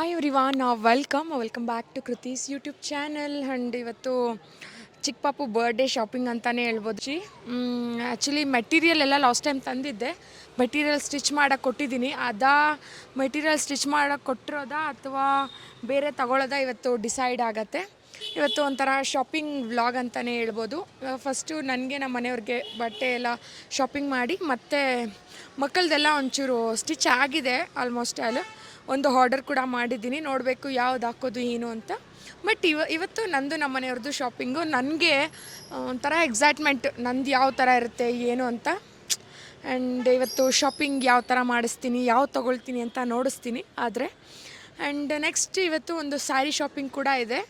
Hi everyone, welcome back to Kruthi's YouTube channel. And ಇವತ್ತು ಚಿಕ್ಕ ಪಾಪು ಬರ್ಡೇ ಶಾಪಿಂಗ್ ಅಂತಲೇ ಹೇಳ್ಬೋದು. ಆ್ಯಕ್ಚುಲಿ ಮೆಟೀರಿಯಲ್ ಎಲ್ಲ ಲಾಸ್ಟ್ ಟೈಮ್ ತಂದಿದ್ದೆ. ಮೆಟೀರಿಯಲ್ ಸ್ಟಿಚ್ ಮಾಡೋಕ್ಕೆ ಕೊಟ್ಟಿದ್ದೀನಿ. ಮೆಟೀರಿಯಲ್ ಸ್ಟಿಚ್ ಮಾಡೋಕ್ಕೆ ಕೊಟ್ಟಿರೋದಾ ಅಥವಾ ಬೇರೆ ತಗೊಳ್ಳೋದಾ ಇವತ್ತು ಡಿಸೈಡ್ ಆಗುತ್ತೆ. ಇವತ್ತು ಒಂಥರ ಶಾಪಿಂಗ್ ವ್ಲಾಗ್ ಅಂತಲೇ ಹೇಳ್ಬೋದು. ಫಸ್ಟು ನನಗೆ ನಮ್ಮ ಮನೆಯವ್ರಿಗೆ ಬಟ್ಟೆ ಎಲ್ಲ ಶಾಪಿಂಗ್ ಮಾಡಿ, ಮತ್ತು ಮಕ್ಕಳದೆಲ್ಲ ಒಂಚೂರು ಸ್ಟಿಚ್ ಆಗಿದೆ ಆಲ್ಮೋಸ್ಟ್ ಆಲ್. ಒಂದು ಆರ್ಡರ್ ಕೂಡ ಮಾಡಿದ್ದೀನಿ, ನೋಡಬೇಕು ಯಾವ್ದು ಹಾಕೋದು ಏನು ಅಂತ. ಬಟ್ ಇವತ್ತು ನಂದು ನಮ್ಮ ಮನೆಯವ್ರದ್ದು ಶಾಪಿಂಗು. ನನಗೆ ಒಂಥರ ಎಕ್ಸೈಟ್ಮೆಂಟ್, ನಂದು ಯಾವ ಥರ ಇರುತ್ತೆ ಏನು ಅಂತ. ಆ್ಯಂಡ್ ಇವತ್ತು ಶಾಪಿಂಗ್ ಯಾವ ಥರ ಮಾಡಿಸ್ತೀನಿ, ಯಾವ್ದು ತೊಗೊಳ್ತೀನಿ ಅಂತ ನೋಡಿಸ್ತೀನಿ. ಆದರೆ ಆ್ಯಂಡ್ ನೆಕ್ಸ್ಟ್ ಇವತ್ತು ಒಂದು ಸ್ಯಾರಿ ಶಾಪಿಂಗ್ ಕೂಡ ಇದೆ.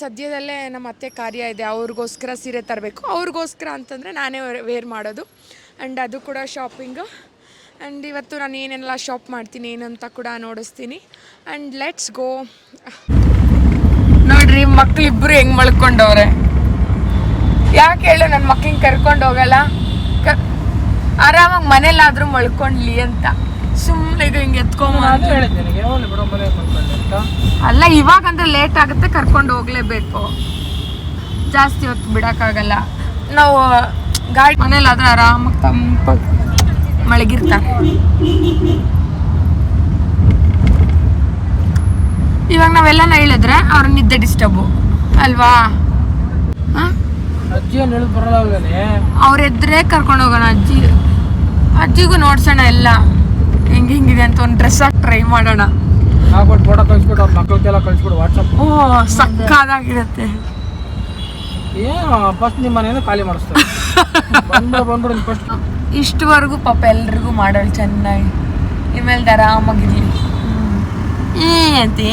ಸದ್ಯದಲ್ಲೇ ನಮ್ಮ ಅತ್ತೆ ಕಾರ್ಯ ಇದೆ, ಅವ್ರಿಗೋಸ್ಕರ ಸೀರೆ ತರಬೇಕು. ಅವ್ರಿಗೋಸ್ಕರ ಅಂತಂದರೆ ನಾನೇ ವೇರ್ ಮಾಡೋದು. ಆ್ಯಂಡ್ ಅದು ಕೂಡ ಶಾಪಿಂಗು. ಆ್ಯಂಡ್ ಇವತ್ತು ನಾನು ಏನೆಲ್ಲ ಶಾಪ್ ಮಾಡ್ತೀನಿ ಏನಂತ ಕೂಡ ನೋಡಿಸ್ತೀನಿ. And let's go. ನೋಡ್ರಿ, ಮಕ್ಳು ಇಬ್ಬರು ಹೆಂಗೆ ಮಲ್ಕೊಂಡವ್ರೆ. ಯಾಕೆ ಹೇಳು, ನನ್ನ ಮಕ್ಳಿಗೆ ಕರ್ಕೊಂಡು ಹೋಗಲ್ಲ, ಆರಾಮಾಗಿ ಮನೇಲಾದರೂ ಮಲ್ಕೊಂಡ್ಲಿ ಅಂತ ಸುಮ್ಮನೆ ಹಿಂಗೆ ಅಲ್ಲ. ಇವಾಗಂದ್ರೆ ಲೇಟ್ ಆಗುತ್ತೆ, ಕರ್ಕೊಂಡು ಹೋಗಲೇಬೇಕು. ಜಾಸ್ತಿ ಹೊತ್ತು ಬಿಡೋಕ್ಕಾಗಲ್ಲ. ನಾವು ಗಾಡಿ ಮನೇಲಾದ್ರೆ ಆರಾಮಾಗಿ ತಂಪಾಗಿ ಮಲಗಿರ್ತಾರೆ. ಇವಾಗ ನಾವೆಲ್ಲ ಹೇಳಿದ್ರೆ ಅವ್ರ ನಿದ್ದೆ ಡಿಸ್ಟರ್ಬು ಅಲ್ವಾ? ಅವ್ರ ಎದ್ರೆ ಕರ್ಕೊಂಡು ಹೋಗೋಣ. ಅಜ್ಜಿಗೂ ನೋಡ್ಸೋಣ ಎಲ್ಲ ಹೆಂಗಿದೆ ಅಂತ. ಒಂದು ಡ್ರೆಸ್ ಹಾಕಿ ಟ್ರೈ ಮಾಡೋಣ. ಓ, ಸಕ್ಕದಾಗಿರುತ್ತೆ. ಇಷ್ಟವರೆಗೂ ಪಾಪ ಎಲ್ರಿಗೂ ಮಾಡೋಳು ಚೆನ್ನಾಗಿ. ಇನ್ಮೇಲೆ ಆರಾಮಾಗಿರ್ಲಿ ಅಂತೆ.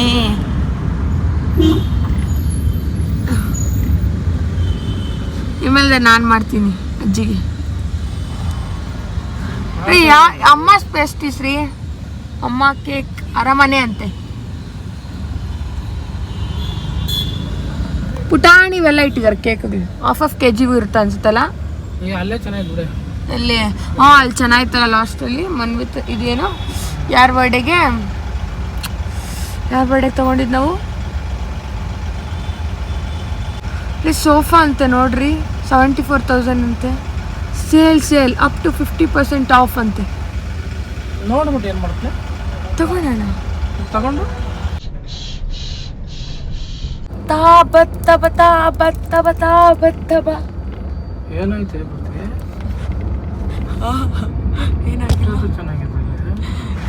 ಇನ್ಮೇಲೆ ನಾನು ಮಾಡ್ತೀನಿ ಅಜ್ಜಿಗೆ. ರೀ, ಅಮ್ಮ ಸ್ಪೆಸ್ಟಿಸ್ ರೀ, ಅಮ್ಮ ಕೇಕ್ ಅರಮನೆ ಅಂತೆ. ಪುಟಾಣಿ ಇವೆಲ್ಲ ಇಟ್ಟಿದ್ದಾರೆ ಕೇಕ್ಗಳು. ಹಾಫ್ kg ಇರುತ್ತೆ ಅನ್ಸುತ್ತಲ್ಲ. ಅಲ್ಲಿ ಅಲ್ಲಿ ಚೆನ್ನಾಗಿತ್ತಲ್ಲ ಲಾಸ್ಟಲ್ಲಿ ಮನ್ವಿತ್. ಇದೇನು ಯಾರ ಬರ್ಡೇಗೆ ತೊಗೊಂಡಿದ್ದು ನಾವು? ಇಲ್ಲಿ ಸೋಫಾ ಅಂತೆ ನೋಡ್ರಿ, 74,000 ಅಂತೆ. ಸೇಲ್ ಅಪ್ ಟು 50% ಆಫ್ ಅಂತೆ. ನೋಡ್ಬಿಟ್ಟು ಏನು ಮಾಡುತ್ತೆ, ತಗೊಂಡು ಏನಾಯ್ತು?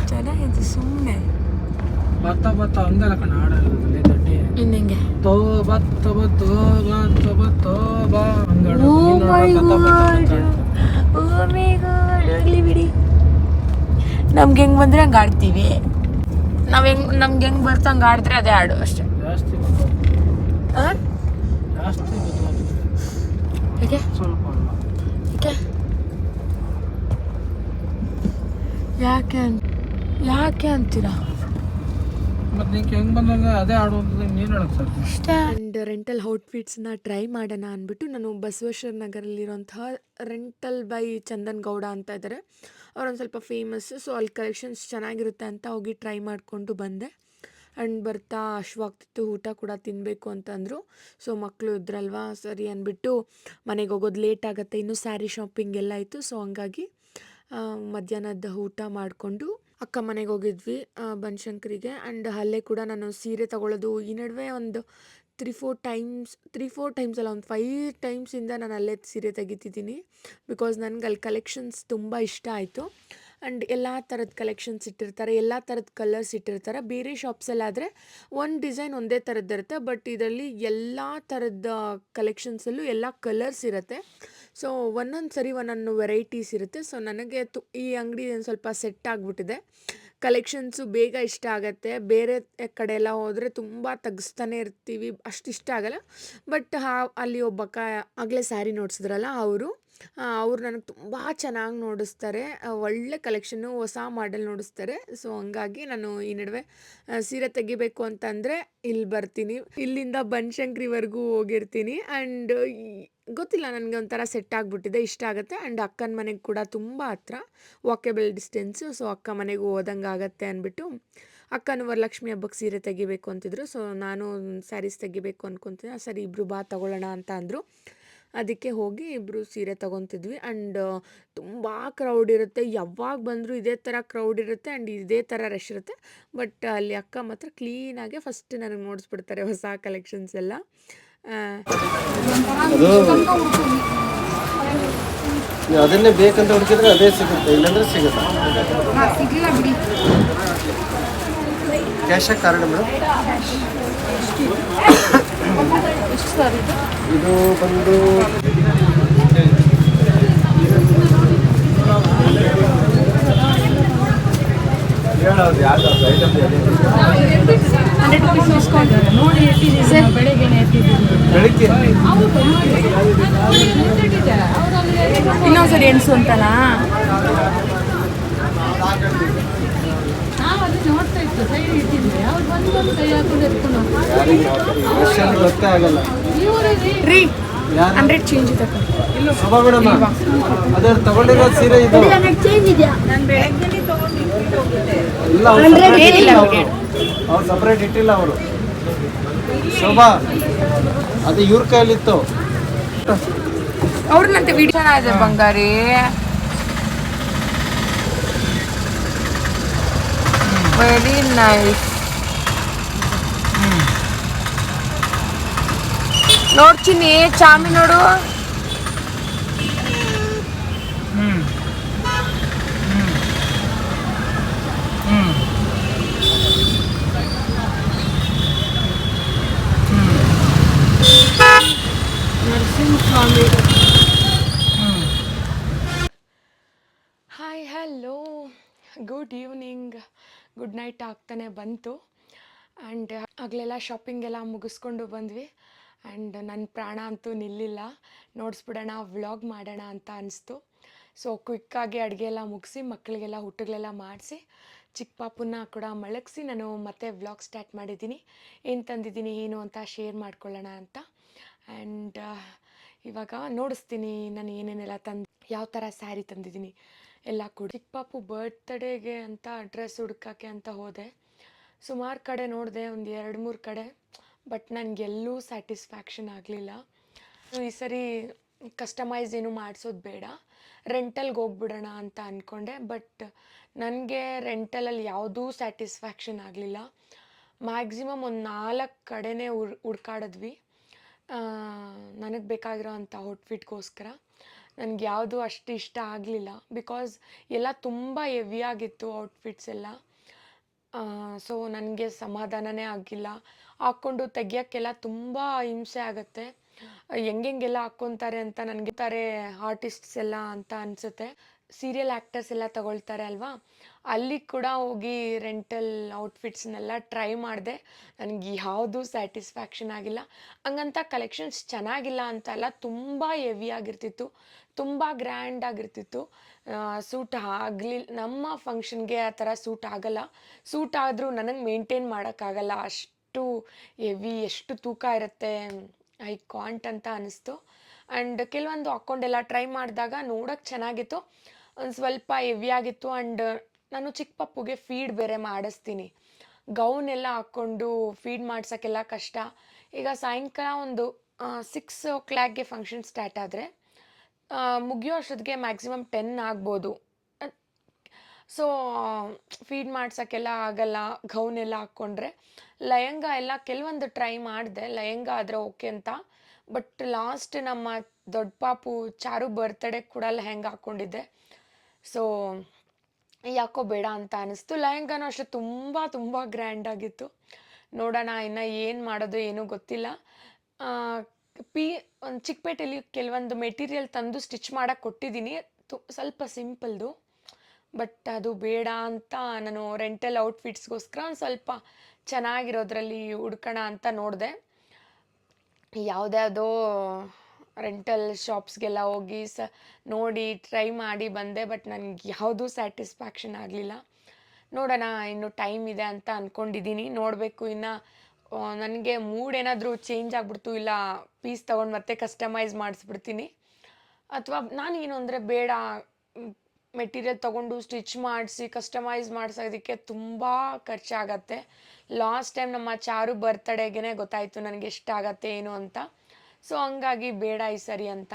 ಚೆನ್ನಾಗಿದೆ ಸುಮ್ಮನೆ. ಬತ್ತ ಅಂದಲ್ಲ ಕಣ ಹಾಡಲ್ಲಿ ತಟ್ಟಿ ಇನ್ನೆಂಗೆ ಬಿಡಿ. ನಮ್ಗೆ ಹೆಂಗ್ ಬಂದ್ರೆ ಹಂಗೆ ಆಡ್ತೀವಿ. ನಮ್ಗೆ ಹೆಂಗ್ ಬರ್ತಾ ಹಂಗೆ ಆಡಿದ್ರೆ ಅದೇ ಹಾಡು ಅಷ್ಟೇ. ಯಾಕೆ ಅಂತೀರಾ? ಆ್ಯಂಡ್ ರೆಂಟಲ್ ಔಟ್ಫಿಟ್ಸ್ನ ಟ್ರೈ ಮಾಡೋಣ ಅಂದ್ಬಿಟ್ಟು ನಾನು ಬಸವೇಶ್ವರ ನಗರಲ್ಲಿರುವಂತಹ ರೆಂಟಲ್ ಬೈ ಚಂದನ್ ಗೌಡ ಅಂತ ಇದ್ದಾರೆ. ಅವರೊಂದು ಸ್ವಲ್ಪ ಫೇಮಸ್. ಸೊ ಅಲ್ಲಿ ಕಲೆಕ್ಷನ್ಸ್ ಚೆನ್ನಾಗಿರುತ್ತೆ ಅಂತ ಹೋಗಿ ಟ್ರೈ ಮಾಡಿಕೊಂಡು ಬಂದೆ. ಆ್ಯಂಡ್ ಬರ್ತಾ ಹಶ್ವಾಗ್ತಿತ್ತು, ಊಟ ಕೂಡ ತಿನ್ನಬೇಕು ಅಂತಂದರು. ಸೊ ಮಕ್ಕಳು ಇದ್ರಲ್ವಾ, ಸರಿ ಅಂದ್ಬಿಟ್ಟು ಮನೆಗೆ ಹೋಗೋದು ಲೇಟ್ ಆಗುತ್ತೆ. ಇನ್ನೂ ಸ್ಯಾರಿ ಶಾಪಿಂಗ್ ಎಲ್ಲ ಇತ್ತು. ಸೊ ಹಂಗಾಗಿ ಮಧ್ಯಾಹ್ನದ ಊಟ ಮಾಡಿಕೊಂಡು ಅಕ್ಕ ಮನೆಗೆ ಹೋಗಿದ್ವಿ, ಬನಶಂಕರಿಗೆ. ಆ್ಯಂಡ್ ಅಲ್ಲೇ ಕೂಡ ನಾನು ಸೀರೆ ತೊಗೊಳ್ಳೋದು ಈ ನಡುವೆ ಒಂದು 3-4 ಟೈಮ್ಸ್ ಅಲ್ಲ, ಒಂದು 5 ಟೈಮ್ಸಿಂದ ನಾನು ಅಲ್ಲೇ ಸೀರೆ ತೆಗಿತಿದ್ದೀನಿ. ಬಿಕಾಸ್ ನನಗೆ ಅಲ್ಲಿ ಕಲೆಕ್ಷನ್ಸ್ ತುಂಬ ಇಷ್ಟ ಆಯಿತು. ಆ್ಯಂಡ್ ಎಲ್ಲ ಥರದ ಕಲೆಕ್ಷನ್ಸ್ ಇಟ್ಟಿರ್ತಾರೆ, ಎಲ್ಲ ಥರದ ಕಲರ್ಸ್ ಇಟ್ಟಿರ್ತಾರೆ. ಬೇರೆ ಶಾಪ್ಸಲ್ಲಾದರೆ ಒಂದು ಡಿಸೈನ್ ಒಂದೇ ಥರದ್ದಿರುತ್ತೆ, ಬಟ್ ಇದರಲ್ಲಿ ಎಲ್ಲ ಥರದ ಕಲೆಕ್ಷನ್ಸಲ್ಲೂ ಎಲ್ಲ ಕಲರ್ಸ್ ಇರುತ್ತೆ. ಸೊ ಒಂದೊಂದು ಸರಿ ಒಂದೊಂದು ವೆರೈಟೀಸ್ ಇರುತ್ತೆ. ಸೊ ನನಗೆ ಈ ಅಂಗಡಿ ಒಂದು ಸ್ವಲ್ಪ ಸೆಟ್ ಆಗಿಬಿಟ್ಟಿದೆ. ಕಲೆಕ್ಷನ್ಸು ಬೇಗ ಇಷ್ಟ ಆಗುತ್ತೆ. ಬೇರೆ ಕಡೆ ಎಲ್ಲ ಹೋದರೆ ತುಂಬ ತೆಗಿಸ್ತಾನೆ ಇರ್ತೀವಿ, ಅಷ್ಟು ಇಷ್ಟ ಆಗಲ್ಲ. ಬಟ್ ಅಲ್ಲಿ ಒಬ್ಬಕ್ಕ ಆಗಲೇ ಸ್ಯಾರಿ ನೋಡಿಸಿದ್ರಲ್ಲ, ಅವ್ರು ನನಗೆ ತುಂಬ ಚೆನ್ನಾಗಿ ನೋಡಿಸ್ತಾರೆ. ಒಳ್ಳೆ ಕಲೆಕ್ಷನ್ನು, ಹೊಸ ಮಾಡೆಲ್ ನೋಡಿಸ್ತಾರೆ. ಸೊ ಹಂಗಾಗಿ ನಾನು ಈ ನಡುವೆ ಸೀರೆ ತೆಗಿಬೇಕು ಅಂತಂದರೆ ಇಲ್ಲಿ ಬರ್ತೀನಿ. ಇಲ್ಲಿಂದ ಬನಶಂಕರಿವರೆಗೂ ಹೋಗಿರ್ತೀನಿ. ಆ್ಯಂಡ್ ಗೊತ್ತಿಲ್ಲ, ನನಗೆ ಒಂಥರ ಸೆಟ್ ಆಗಿಬಿಟ್ಟಿದೆ, ಇಷ್ಟ ಆಗುತ್ತೆ. ಆ್ಯಂಡ್ ಅಕ್ಕನ ಮನೆಗೆ ಕೂಡ ತುಂಬ ಹತ್ರ, ವಾಕೇಬಲ್ ಡಿಸ್ಟೆನ್ಸು. ಸೊ ಅಕ್ಕ ಮನೆಗೂ ಹೋದಂಗೆ ಆಗುತ್ತೆ ಅಂದ್ಬಿಟ್ಟು ಅಕ್ಕನೂ ವರಲಕ್ಷ್ಮಿ ಹಬ್ಬಕ್ಕೆ ಸೀರೆ ತೆಗಿಬೇಕು ಅಂತಿದ್ರು. ಸೊ ನಾನು ಸ್ಯಾರೀಸ್ ತೆಗಿಬೇಕು ಅಂದ್ಕೊತೀನಿ. ಸರಿ ಇಬ್ಬರು ಬಾ ತಗೊಳ್ಳೋಣ ಅಂತ ಅಂದರು. ಅದಕ್ಕೆ ಹೋಗಿ ಇಬ್ಬರು ಸೀರೆ ತೊಗೊತಿದ್ವಿ. ಆ್ಯಂಡ್ ತುಂಬ ಕ್ರೌಡ್ ಇರುತ್ತೆ, ಯಾವಾಗ ಬಂದರೂ ಇದೇ ಥರ ಕ್ರೌಡ್ ಇರುತ್ತೆ ಆ್ಯಂಡ್ ಇದೇ ಥರ ರಶ್ ಇರುತ್ತೆ. ಬಟ್ ಅಲ್ಲಿ ಅಕ್ಕ ಮಾತ್ರ ಕ್ಲೀನಾಗೆ ಫಸ್ಟ್ ನನಗೆ ನೋಡಿಸ್ಬಿಡ್ತಾರೆ ಹೊಸ ಕಲೆಕ್ಷನ್ಸ್ ಎಲ್ಲ. ಅದನ್ನೇ ಬೇಕಂತ ಹುಡುಕಿದ್ರೆ ಅದೇ ಸಿಗುತ್ತೆ, ಇಲ್ಲಾಂದ್ರೆ ಸಿಗುತ್ತೆ. Cash card madam. ಇದು ಬಂದು ಬೆಳಿಗ್ಗೆ ಇನ್ನೊಂದ್ಸರಿ ಎಣ್ಸು ಅಂತನಾ? ಗೊತ್ತೇ ಆಗಲ್ಲ ರೀ 100 ಚೇಂಜ್ ಇದೆ. ಶೋಭಾ ಮೇಡಮ್, ಅದೇ ತಗೊಂಡಿರೋ ಸೀರೆ ಇದು ಇಲ್ಲ, ಅವ್ರು ಸಪ್ರೇಟ್ ಇಟ್ಟಿಲ್ಲ ಅವರು. ಶೋಭಾ, ಅದು ಇವ್ರ ಕೈಯಲ್ಲಿತ್ತು. ಅವ್ರನ್ನಂತೆ ವಿಡಿಯೋ ಚೆನ್ನಾಗಿದೆ ಬಂಗಾರಿ. Very nice. ನೋಡ್ತೀನಿ ಚಾಮಿ ನೋಡು. Narasimhaswamy. Hi, hello, good evening, good night ಆಗ್ತಾನೆ ಬಂತು. ಆ್ಯಂಡ್ ಆಗಲೆಲ್ಲ ಶಾಪಿಂಗ್ ಎಲ್ಲ ಮುಗಿಸ್ಕೊಂಡು ಬಂದ್ವಿ. ಆ್ಯಂಡ್ ನನ್ನ ಪ್ರಾಣ ಅಂತೂ ನಿಲ್ಲಿಲ್ಲ, ನೋಡಿಸ್ಬಿಡೋಣ, ವ್ಲಾಗ್ ಮಾಡೋಣ ಅಂತ ಅನಿಸ್ತು. ಸೊ ಕ್ವಿಕ್ಕಾಗಿ ಅಡುಗೆ ಎಲ್ಲ ಮುಗಿಸಿ ಮಕ್ಕಳಿಗೆಲ್ಲ ಊಟಗಳೆಲ್ಲ ಮಾಡಿಸಿ ಚಿಕ್ಕ ಪಾಪುನ ಕೂಡ ಮಲಗಿಸಿ ನಾನು ಮತ್ತೆ ವ್ಲಾಗ್ ಸ್ಟಾರ್ಟ್ ಮಾಡಿದ್ದೀನಿ. ಏನು ತಂದಿದ್ದೀನಿ ಏನು ಅಂತ ಶೇರ್ ಮಾಡ್ಕೊಳ್ಳೋಣ ಅಂತ. ಆ್ಯಂಡ್ ಇವಾಗ ನೋಡಿಸ್ತೀನಿ ನಾನು ಏನೇನೆಲ್ಲ ಯಾವ ಥರ ಸ್ಯಾರಿ ತಂದಿದ್ದೀನಿ ಎಲ್ಲ ಕೂಡ. ಚಿಕ್ಕ ಪಾಪು ಬರ್ತ್ಡೇಗೆ ಅಂತ ಡ್ರೆಸ್ ಹುಡ್ಕೋಕ್ಕೆ ಅಂತ ಹೋದೆ. ಸುಮಾರು ಕಡೆ ನೋಡಿದೆ, ಒಂದು 2-3 ಕಡೆ, ಬಟ್ ನನಗೆಲ್ಲೂ ಸ್ಯಾಟಿಸ್ಫ್ಯಾಕ್ಷನ್ ಆಗಲಿಲ್ಲ. ಈ ಸರಿ ಕಸ್ಟಮೈಸ್ ಏನು ಮಾಡಿಸೋದು ಬೇಡ, ರೆಂಟಲ್ಗೆ ಹೋಗ್ಬಿಡೋಣ ಅಂತ ಅಂದ್ಕೊಂಡೆ. ಬಟ್ ನನಗೆ ರೆಂಟಲಲ್ಲಿ ಯಾವುದೂ ಸ್ಯಾಟಿಸ್ಫ್ಯಾಕ್ಷನ್ ಆಗಲಿಲ್ಲ. ಮ್ಯಾಕ್ಸಿಮಮ್ ಒಂದು 4 ಕಡೆನೇ ಹುಡ್ಕಾಡಿದ್ವಿ ನನಗೆ ಬೇಕಾಗಿರೋ ಅಂಥ ಔಟ್ಫಿಟ್ಗೋಸ್ಕರ. ನನಗೆ ಯಾವುದೂ ಅಷ್ಟು ಇಷ್ಟ ಆಗಲಿಲ್ಲ, ಬಿಕಾಸ್ ಎಲ್ಲ ತುಂಬ ಹೆವಿಯಾಗಿತ್ತು ಔಟ್ಫಿಟ್ಸ್ ಎಲ್ಲ. ಸೊ ನನಗೆ ಸಮಾಧಾನನೇ ಆಗಿಲ್ಲ. ಹಾಕ್ಕೊಂಡು ತೆಗಿಯೋಕ್ಕೆಲ್ಲ ತುಂಬ ಹಿಂಸೆ ಆಗುತ್ತೆ. ಹೆಂಗೆಲ್ಲ ಹಾಕ್ಕೊತಾರೆ ಅಂತ ನನಗೆ ಆರ್ಟಿಸ್ಟ್ಸ್ ಎಲ್ಲ ಅಂತ ಅನಿಸುತ್ತೆ. ಸೀರಿಯಲ್ ಆ್ಯಕ್ಟರ್ಸ್ ಎಲ್ಲ ತಗೊಳ್ತಾರೆ ಅಲ್ವಾ, ಅಲ್ಲಿ ಕೂಡ ಹೋಗಿ ರೆಂಟಲ್ ಔಟ್ಫಿಟ್ಸ್ನೆಲ್ಲ ಟ್ರೈ ಮಾಡಿದೆ. ನನಗೆ ಯಾವುದೂ ಸ್ಯಾಟಿಸ್ಫ್ಯಾಕ್ಷನ್ ಆಗಿಲ್ಲ. ಹಂಗಂತ ಕಲೆಕ್ಷನ್ಸ್ ಚೆನ್ನಾಗಿಲ್ಲ ಅಂತಲ್ಲ, ತುಂಬ ಹೆವಿಯಾಗಿರ್ತಿತ್ತು, ತುಂಬ ಗ್ರ್ಯಾಂಡಾಗಿರ್ತಿತ್ತು. ಸೂಟ್ ಆಗಲಿಲ್ಲ, ನಮ್ಮ ಫಂಕ್ಷನ್ಗೆ ಆ ಥರ ಸೂಟ್ ಆಗಲ್ಲ. ಸೂಟ್ ಆದರೂ ನನಗೆ ಮೇಂಟೈನ್ ಮಾಡೋಕ್ಕಾಗಲ್ಲ, ಅಷ್ಟು ಹೆವಿ, ಎಷ್ಟು ತೂಕ ಇರುತ್ತೆ, ಐ ಕಾಂಟ್ ಅಂತ ಅನ್ನಿಸ್ತು. ಆ್ಯಂಡ್ ಕೆಲವೊಂದು ಹಾಕ್ಕೊಂಡೆಲ್ಲ ಟ್ರೈ ಮಾಡಿದಾಗ ನೋಡೋಕ್ಕೆ ಚೆನ್ನಾಗಿತ್ತು, ಒಂದು ಸ್ವಲ್ಪ ಹೆವಿಯಾಗಿತ್ತು. ಆ್ಯಂಡ್ ನಾನು ಚಿಕ್ಕ ಪಪ್ಪುಗೆ ಫೀಡ್ ಬೇರೆ ಮಾಡಿಸ್ತೀನಿ. ಗೌನೆಲ್ಲ ಹಾಕ್ಕೊಂಡು ಫೀಡ್ ಮಾಡ್ಸೋಕ್ಕೆಲ್ಲ ಕಷ್ಟ. ಈಗ ಸಾಯಂಕಾಲ ಒಂದು 6 o'clockಗೆ ಫಂಕ್ಷನ್ ಸ್ಟಾರ್ಟ್ ಆದರೆ ಮುಗಿಯೋ ಅಷ್ಟೊತ್ತಿಗೆ ಮ್ಯಾಕ್ಸಿಮಮ್ 10 ಆಗ್ಬೋದು. ಸೊ ಫೀಡ್ ಮಾಡ್ಸೋಕ್ಕೆಲ್ಲ ಆಗಲ್ಲ ಗೌನೆಲ್ಲ ಹಾಕ್ಕೊಂಡ್ರೆ. ಲಯಂಗ ಎಲ್ಲ ಕೆಲವೊಂದು ಟ್ರೈ ಮಾಡಿದೆ, ಲಯಂಗ ಆದರೆ ಓಕೆ ಅಂತ. ಬಟ್ ಲಾಸ್ಟ್ ನಮ್ಮ ದೊಡ್ಡ ಪಾಪು ಚಾರು ಬರ್ತ್ಡೇ ಕೂಡ ಲೆಹಂಗ ಹಾಕ್ಕೊಂಡಿದ್ದೆ. ಸೊ ಯಾಕೋ ಬೇಡ ಅಂತ ಅನ್ನಿಸ್ತು. ಲಯಂಗನೂ ಅಷ್ಟೇ ತುಂಬ ತುಂಬ ಗ್ರ್ಯಾಂಡಾಗಿತ್ತು. ನೋಡೋಣ ಇನ್ನು ಏನು ಮಾಡೋದು ಏನೂ ಗೊತ್ತಿಲ್ಲ. ಒಂದು ಚಿಕ್ಕಪೇಟೆಯಲ್ಲಿ ಕೆಲವೊಂದು ಮೆಟೀರಿಯಲ್ ತಂದು ಸ್ಟಿಚ್ ಮಾಡೋಕ್ಕೆ ಕೊಟ್ಟಿದ್ದೀನಿ, ಸ್ವಲ್ಪ ಸಿಂಪಲ್ದು. ಬಟ್ ಅದು ಬೇಡ ಅಂತ ನಾನು ರೆಂಟಲ್ ಔಟ್ಫಿಟ್ಸ್ಗೋಸ್ಕರ ಒಂದು ಸ್ವಲ್ಪ ಚೆನ್ನಾಗಿರೋದ್ರಲ್ಲಿ ಹುಡ್ಕೋಣ ಅಂತ ನೋಡಿದೆ. ಯಾವುದ್ಯಾವುದೋ ರೆಂಟಲ್ ಶಾಪ್ಸ್ಗೆಲ್ಲ ಹೋಗಿ ನೋಡಿ ಟ್ರೈ ಮಾಡಿ ಬಂದೆ. ಬಟ್ ನನಗೆ ಯಾವುದೂ ಸ್ಯಾಟಿಸ್ಫ್ಯಾಕ್ಷನ್ ಆಗಲಿಲ್ಲ. ನೋಡೋಣ, ಇನ್ನು ಟೈಮ್ ಇದೆ ಅಂತ ಅಂದ್ಕೊಂಡಿದ್ದೀನಿ. ನೋಡಬೇಕು ಇನ್ನು. ನನಗೆ ಮೂಡ್ ಏನಾದರೂ ಚೇಂಜ್ ಆಗಿಬಿಡ್ತು, ಇಲ್ಲ ಪೀಸ್ ತೊಗೊಂಡು ಮತ್ತೆ ಕಸ್ಟಮೈಸ್ ಮಾಡಿಸ್ಬಿಡ್ತೀನಿ. ಅಥವಾ ನಾನು ಏನು ಅಂದರೆ ಬೇಡ, ಮೆಟೀರಿಯಲ್ ತೊಗೊಂಡು ಸ್ಟಿಚ್ ಮಾಡಿಸಿ ಕಸ್ಟಮೈಸ್ ಮಾಡಿಸೋದಕ್ಕೆ ತುಂಬ ಖರ್ಚಾಗತ್ತೆ. ಲಾಸ್ಟ್ ಟೈಮ್ ನಮ್ಮ ಚಾರು ಬರ್ತಡೇಗೆ ಗೊತ್ತಾಯಿತು ನನಗೆ ಎಷ್ಟಾಗತ್ತೆ ಏನು ಅಂತ. ಸೊ ಹಂಗಾಗಿ ಬೇಡ ಈ ಸರಿ ಅಂತ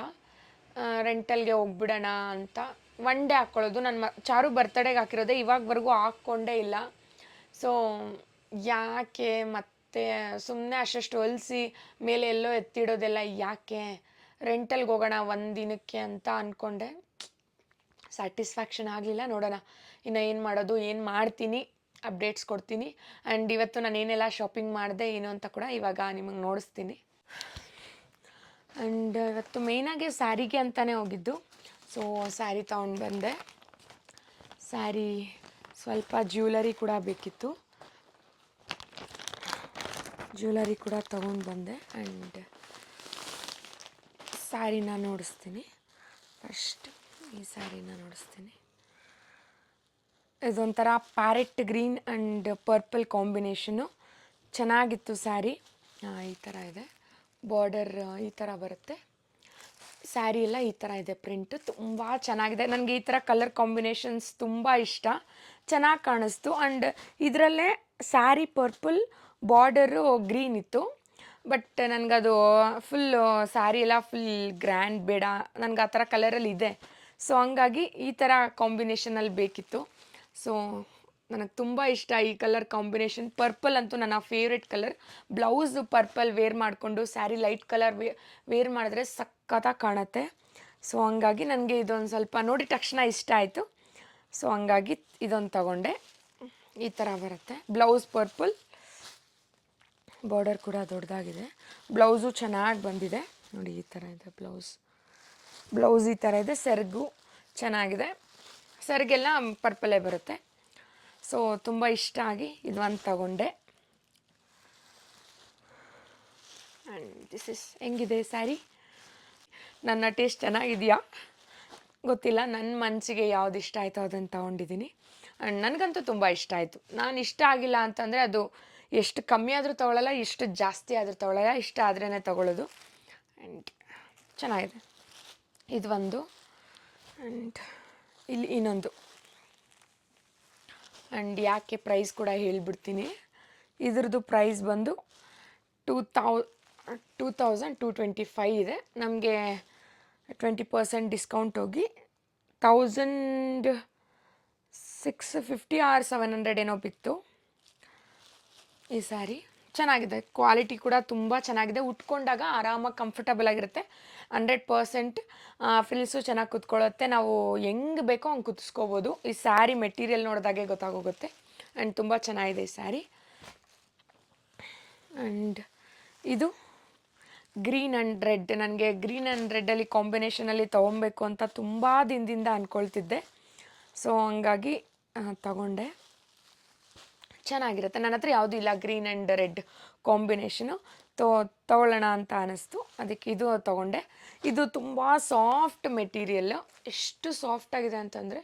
ರೆಂಟಲ್ಗೆ ಹೋಗ್ಬಿಡೋಣ ಅಂತ ಒನ್ ಡೇ ಹಾಕ್ಕೊಳ್ಳೋದು. ನನ್ನ ಚಾರು ಬರ್ತಡೇಗೆ ಹಾಕಿರೋದೆ, ಇವಾಗವರೆಗೂ ಹಾಕ್ಕೊಂಡೇ ಇಲ್ಲ. ಸೊ ಯಾಕೆ ಮತ್ತೆ ಸುಮ್ಮನೆ ಅಷ್ಟು ಹೊಲಿಸಿ ಮೇಲೆ ಎಲ್ಲೋ ಎತ್ತಿಡೋದೆಲ್ಲ ಯಾಕೆ, ರೆಂಟಲ್ಗೆ ಹೋಗೋಣ ಒಂದು ದಿನಕ್ಕೆ ಅಂತ ಅಂದ್ಕೊಂಡೆ. ಸ್ಯಾಟಿಸ್ಫ್ಯಾಕ್ಷನ್ ಆಗಲಿಲ್ಲ. ನೋಡೋಣ ಇನ್ನು ಏನು ಮಾಡೋದು, ಏನು ಮಾಡ್ತೀನಿ, ಅಪ್ಡೇಟ್ಸ್ ಕೊಡ್ತೀನಿ. ಆ್ಯಂಡ್ ಇವತ್ತು ನಾನು ಏನೆಲ್ಲ ಶಾಪಿಂಗ್ ಮಾಡಿದೆ ಏನು ಅಂತ ಕೂಡ ಇವಾಗ ನಿಮಗೆ ನೋಡಿಸ್ತೀನಿ. ಆ್ಯಂಡ್ ಇವತ್ತು ಮೇಯ್ನಾಗಿ ಸ್ಯಾರಿಗೆ ಅಂತಲೇ ಹೋಗಿದ್ದು. ಸೊ ಸ್ಯಾರಿ ತೊಗೊಂಡು ಬಂದೆ. ಸ್ಯಾರಿ ಸ್ವಲ್ಪ ಜ್ಯುವೆಲರಿ ಕೂಡ ಬೇಕಿತ್ತು, ಜ್ಯುವೆಲರಿ ಕೂಡ ತೊಗೊಂಡು ಬಂದೆ. ಆ್ಯಂಡ್ ಸ್ಯಾರಿನ ನೋಡಿಸ್ತೀನಿ. ಫಸ್ಟ್ ಈ ಸ್ಯಾರಿನ ನೋಡಿಸ್ತೀನಿ. ಇದೊಂಥರ parrot green and purple combination, ಚೆನ್ನಾಗಿತ್ತು ಸ್ಯಾರಿ. ಈ ಥರ ಇದೆ ಬಾರ್ಡರ್, ಈ ಥರ ಬರುತ್ತೆ ಸ್ಯಾರಿ ಎಲ್ಲ. ಈ ಥರ ಇದೆ ಪ್ರಿಂಟು, ತುಂಬ ಚೆನ್ನಾಗಿದೆ. ನನಗೆ ಈ ಥರ ಕಲರ್ ಕಾಂಬಿನೇಷನ್ಸ್ ತುಂಬ ಇಷ್ಟ, ಚೆನ್ನಾಗಿ ಕಾಣಿಸ್ತು. ಆ್ಯಂಡ್ ಇದರಲ್ಲೇ ಸ್ಯಾರಿ ಪರ್ಪಲ್, ಬಾರ್ಡರು ಗ್ರೀನ್ ಇತ್ತು. ಬಟ್ ನನಗದು ಫುಲ್ಲು ಸ್ಯಾರಿ ಎಲ್ಲ ಫುಲ್ ಗ್ರ್ಯಾಂಡ್ ಬೇಡ, ನನಗೆ ಆ ಥರ ಕಲರಲ್ಲಿ ಇದೆ. ಸೊ ಹಂಗಾಗಿ ಈ ಥರ ಕಾಂಬಿನೇಷನಲ್ಲಿ ಬೇಕಿತ್ತು. ಸೊ ನನಗೆ ತುಂಬ ಇಷ್ಟ ಈ ಕಲರ್ ಕಾಂಬಿನೇಷನ್. ಪರ್ಪಲ್ ಅಂತೂ ನನ್ನ favourite colour. Blouse purple wear ಮಾಡಿಕೊಂಡು ಸ್ಯಾರಿ ಲೈಟ್ ಕಲರ್ ವೇರ್ ಮಾಡಿದ್ರೆ ಸಖತ್ತಾಗಿ ಕಾಣುತ್ತೆ. ಸೊ ಹಂಗಾಗಿ ನನಗೆ ಇದೊಂದು ಸ್ವಲ್ಪ ನೋಡಿದ ತಕ್ಷಣ ಇಷ್ಟ ಆಯಿತು. ಸೊ ಹಂಗಾಗಿ ಇದೊಂದು ತಗೊಂಡೆ. ಈ ಥರ ಬರುತ್ತೆ ಬ್ಲೌಸ್ ಪರ್ಪಲ್, ಬಾರ್ಡರ್ ಕೂಡ ದೊಡ್ಡದಾಗಿದೆ, ಬ್ಲೌಸು ಚೆನ್ನಾಗಿ ಬಂದಿದೆ ನೋಡಿ. ಈ ಥರ ಇದೆ ಬ್ಲೌಸ್ ಈ ಥರ ಇದೆ. ಸೆರಗು ಚೆನ್ನಾಗಿದೆ, ಸೆರಗೆಲ್ಲ ಪರ್ಪಲೇ ಬರುತ್ತೆ. ಸೊ ತುಂಬ ಇಷ್ಟ ಆಗಿ ಇದೊಂದು ತಗೊಂಡೆ. ಆ್ಯಂಡ್ ದಿಸ್ ಇಸ್ ಹೆಂಗಿದೆ ಸ್ಯಾರಿ. ನನ್ನ ಟೇಸ್ಟ್ ಚೆನ್ನಾಗಿದೆಯಾ ಗೊತ್ತಿಲ್ಲ, ನನ್ನ ಮನಸ್ಸಿಗೆ ಯಾವ್ದು ಇಷ್ಟ ಆಯಿತು ಅದನ್ನು ತೊಗೊಂಡಿದ್ದೀನಿ. ಆ್ಯಂಡ್ ನನಗಂತೂ ತುಂಬ ಇಷ್ಟ ಆಯಿತು. ನಾನು ಇಷ್ಟ ಆಗಿಲ್ಲ ಅಂತಂದರೆ ಅದು ಎಷ್ಟು ಕಮ್ಮಿ ಆದರೂ ತೊಗೊಳ್ಳಲ್ಲ, ಎಷ್ಟು ಜಾಸ್ತಿ ಆದರೂ ತೊಗೊಳ್ಳಲ್ಲ, ಇಷ್ಟ ಆದ್ರೇ ತೊಗೊಳ್ಳೋದು. ಆ್ಯಂಡ್ ಚೆನ್ನಾಗಿದೆ ಇದು ಒಂದು. ಆ್ಯಂಡ್ ಇಲ್ಲಿ ಇನ್ನೊಂದು. ಆ್ಯಂಡ್ ಯಾಕೆ ಪ್ರೈಸ್ ಕೂಡ ಹೇಳಿಬಿಡ್ತೀನಿ. ಇದ್ರದ್ದು ಪ್ರೈಸ್ ಬಂದು 2225 ಇದೆ. ನಮಗೆ 20% ಡಿಸ್ಕೌಂಟ್ ಹೋಗಿ 1650 ಆರ್ 700 ಏನೋ ಬಿತ್ತು ಈ ಸ್ಯಾರಿ. ಚೆನ್ನಾಗಿದೆ, ಕ್ವಾಲಿಟಿ ಕೂಡ ತುಂಬ ಚೆನ್ನಾಗಿದೆ. ಉಟ್ಕೊಂಡಾಗ ಆರಾಮಾಗಿ ಕಂಫರ್ಟಬಲ್ ಆಗಿರುತ್ತೆ. 100% ಫ್ರಿಲ್ಸು ಚೆನ್ನಾಗಿ ಕುತ್ಕೊಳ್ಳುತ್ತೆ. ನಾವು ಹೆಂಗೆ ಬೇಕೋ ಹಂಗೆ ಕುದಿಸ್ಕೋಬೋದು. ಈ ಸ್ಯಾರಿ ಮೆಟೀರಿಯಲ್ ನೋಡಿದಾಗೆ ಗೊತ್ತಾಗೋಗುತ್ತೆ. ಆ್ಯಂಡ್ ತುಂಬ ಚೆನ್ನಾಗಿದೆ ಈ ಸ್ಯಾರಿ. ಆ್ಯಂಡ್ ಇದು ಗ್ರೀನ್ ಆ್ಯಂಡ್ ರೆಡ್. ನನಗೆ ಗ್ರೀನ್ ಆ್ಯಂಡ್ ರೆಡ್ಡಲ್ಲಿ ಕಾಂಬಿನೇಷನಲ್ಲಿ ತೊಗೊಬೇಕು ಅಂತ ತುಂಬ ದಿನದಿಂದ ಅಂದ್ಕೊಳ್ತಿದ್ದೆ. ಸೊ ಹಂಗಾಗಿ ತಗೊಂಡೆ. ಚೆನ್ನಾಗಿರುತ್ತೆ. ನನ್ನ ಹತ್ರ ಯಾವುದೂ ಇಲ್ಲ ಗ್ರೀನ್ ಆ್ಯಂಡ್ ರೆಡ್ ಕಾಂಬಿನೇಷನು. ತೊಗೊಳ್ಳೋಣ ಅಂತ ಅನ್ನಿಸ್ತು, ಅದಕ್ಕೆ ಇದು ತೊಗೊಂಡೆ. ಇದು ತುಂಬ ಸಾಫ್ಟ್ ಮೆಟೀರಿಯಲ್ಲು, ಎಷ್ಟು ಸಾಫ್ಟಾಗಿದೆ ಅಂತಂದರೆ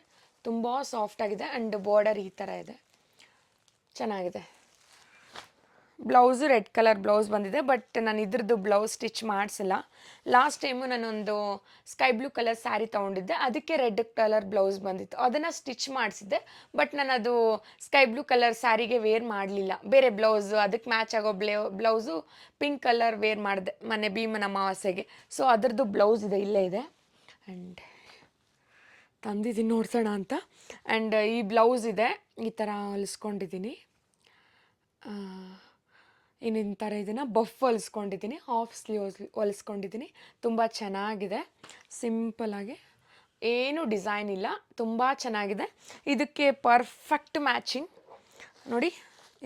ತುಂಬ ಸಾಫ್ಟಾಗಿದೆ. ಆ್ಯಂಡ್ ಬಾರ್ಡರ್ ಈ ಥರ ಇದೆ, ಚೆನ್ನಾಗಿದೆ. ಬ್ಲೌಸು ರೆಡ್ ಕಲರ್ ಬ್ಲೌಸ್ ಬಂದಿದೆ. ಬಟ್ ನಾನು ಇದ್ರದ್ದು ಬ್ಲೌಸ್ ಸ್ಟಿಚ್ ಮಾಡಿಸಿಲ್ಲ. ಲಾಸ್ಟ್ ಟೈಮು ನಾನೊಂದು ಸ್ಕೈ ಬ್ಲೂ ಕಲರ್ ಸ್ಯಾರಿ ತೊಗೊಂಡಿದ್ದೆ, ಅದಕ್ಕೆ ರೆಡ್ ಕಲರ್ ಬ್ಲೌಸ್ ಬಂದಿತ್ತು, ಅದನ್ನು ಸ್ಟಿಚ್ ಮಾಡಿಸಿದ್ದೆ. ಬಟ್ ನಾನು ಅದು ಸ್ಕೈ ಬ್ಲೂ ಕಲರ್ ಸ್ಯಾರಿಗೆ ವೇರ್ ಮಾಡಲಿಲ್ಲ. ಬೇರೆ ಬ್ಲೌಸು ಅದಕ್ಕೆ ಮ್ಯಾಚ್ ಆಗೋ ಬ್ಲೌಸು ಪಿಂಕ್ ಕಲರ್ ವೇರ್ ಮಾಡಿದೆ ಮೊನ್ನೆ ಭೀಮನ ಅಮಾವಾಸ್ಯೆಗೆ. ಸೊ ಅದರದ್ದು ಬ್ಲೌಸ್ ಇದೆ, ಇಲ್ಲೇ ಇದೆ. ಆ್ಯಂಡ್ ತಂದಿದ್ದೀನಿ ನೋಡ್ಸೋಣ ಅಂತ. ಆ್ಯಂಡ್ ಈ ಬ್ಲೌಸ್ ಇದೆ, ಈ ಥರ ಹೊಲಿಸ್ಕೊಂಡಿದ್ದೀನಿ. ಇನ್ನಿನ ಥರ ಇದನ್ನು ಬಫ್ ಹೊಲಿಸ್ಕೊಂಡಿದ್ದೀನಿ, ಹಾಫ್ ಸ್ಲೀವ್ ಹೊಲಿಸ್ಕೊಂಡಿದ್ದೀನಿ. ತುಂಬ ಚೆನ್ನಾಗಿದೆ, ಸಿಂಪಲಾಗಿ, ಏನೂ ಡಿಸೈನ್ ಇಲ್ಲ, ತುಂಬ ಚೆನ್ನಾಗಿದೆ. ಇದಕ್ಕೆ ಪರ್ಫೆಕ್ಟ್ ಮ್ಯಾಚಿಂಗ್ ನೋಡಿ,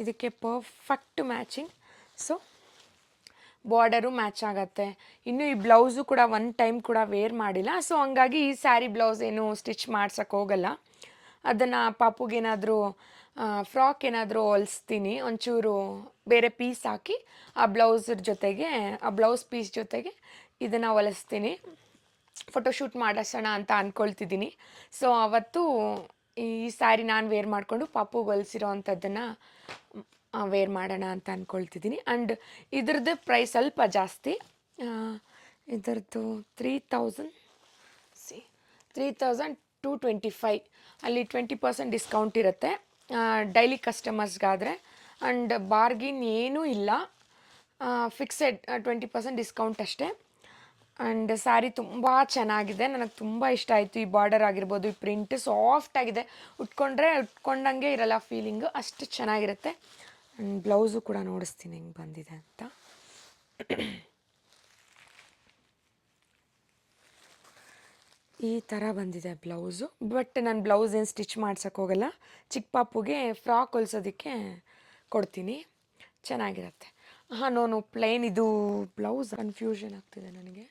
ಇದಕ್ಕೆ perfect matching. So border match ಆಗುತ್ತೆ. ಇನ್ನು ಈ ಬ್ಲೌಸು ಕೂಡ ಒನ್ ಟೈಮ್ ಕೂಡ ವೇರ್ ಮಾಡಿಲ್ಲ. ಸೊ ಹಂಗಾಗಿ ಈ ಸ್ಯಾರಿ ಬ್ಲೌಸ್ ಏನು ಸ್ಟಿಚ್ ಮಾಡ್ಸೋಕ್ಕೆ ಹೋಗಲ್ಲ. ಅದನ್ನು ಪಾಪುಗೇನಾದರೂ ಫ್ರಾಕ್ ಏನಾದರೂ ಹೊಲಿಸ್ತೀನಿ, ಒಂಚೂರು ಬೇರೆ ಪೀಸ್ ಹಾಕಿ ಆ ಬ್ಲೌಸ್ರ ಜೊತೆಗೆ, ಆ ಬ್ಲೌಸ್ ಪೀಸ್ ಜೊತೆಗೆ ಇದನ್ನು ಹೊಲಿಸ್ತೀನಿ. ಫೋಟೋಶೂಟ್ ಮಾಡಿಸೋಣ ಅಂತ ಅಂದ್ಕೊಳ್ತಿದ್ದೀನಿ. ಸೊ ಅವತ್ತು ಈ ಸ್ಯಾರಿ ನಾನು ವೇರ್ ಮಾಡಿಕೊಂಡು ಪಾಪುಗೆ ಹೊಲಿಸಿರೋ ಅಂಥದ್ದನ್ನು ವೇರ್ ಮಾಡೋಣ ಅಂತ ಅಂದ್ಕೊಳ್ತಿದ್ದೀನಿ. ಆ್ಯಂಡ್ ಇದ್ರದ್ದು ಪ್ರೈಸ್ ಸ್ವಲ್ಪ ಜಾಸ್ತಿ. ಇದರದ್ದು 3000 225 ಅಲ್ಲಿ 20% ಡಿಸ್ಕೌಂಟ್ ಇರುತ್ತೆ ಡೈಲಿ ಕಸ್ಟಮರ್ಸ್ಗಾದರೆ. ಆ್ಯಂಡ್ ಬಾರ್ಗಿನ್ ಏನೂ ಇಲ್ಲ, ಫಿಕ್ಸೆಡ್ 20% ಡಿಸ್ಕೌಂಟ್ ಅಷ್ಟೇ. ಆ್ಯಂಡ್ ಸ್ಯಾರಿ ತುಂಬ ಚೆನ್ನಾಗಿದೆ, ನನಗೆ ತುಂಬ ಇಷ್ಟ ಆಯಿತು. ಈ ಬಾರ್ಡರ್ ಆಗಿರ್ಬೋದು, ಈ ಪ್ರಿಂಟ್ ಸಾಫ್ಟಾಗಿದೆ, ಉಟ್ಕೊಂಡಂಗೆ ಇರಲ್ಲ ಫೀಲಿಂಗು, ಅಷ್ಟು ಚೆನ್ನಾಗಿರುತ್ತೆ. ಆ್ಯಂಡ್ ಬ್ಲೌಸು ಕೂಡ ನೋಡಿಸ್ತೀನಿ ಹೆಂಗೆ ಬಂದಿದೆ ಅಂತ. ಈ ಥರ ಬಂದಿದೆ ಬ್ಲೌಸು. ಬಟ್ ನಾನು ಬ್ಲೌಸ್ ಏನು ಸ್ಟಿಚ್ ಮಾಡ್ಸೋಕೆ ಹೋಗಲ್ಲ, ಚಿಕ್ಕ ಪಾಪುಗೆ ಫ್ರಾಕ್ ಹೊಲ್ಸೋದಕ್ಕೆ ಕೊಡ್ತೀನಿ, ಚೆನ್ನಾಗಿರುತ್ತೆ. ನಾನು ಪ್ಲೇನ್ ಇದು ಬ್ಲೌಸ್ ಕನ್ಫ್ಯೂಷನ್ ಆಗ್ತಿದೆ ನನಗೆ,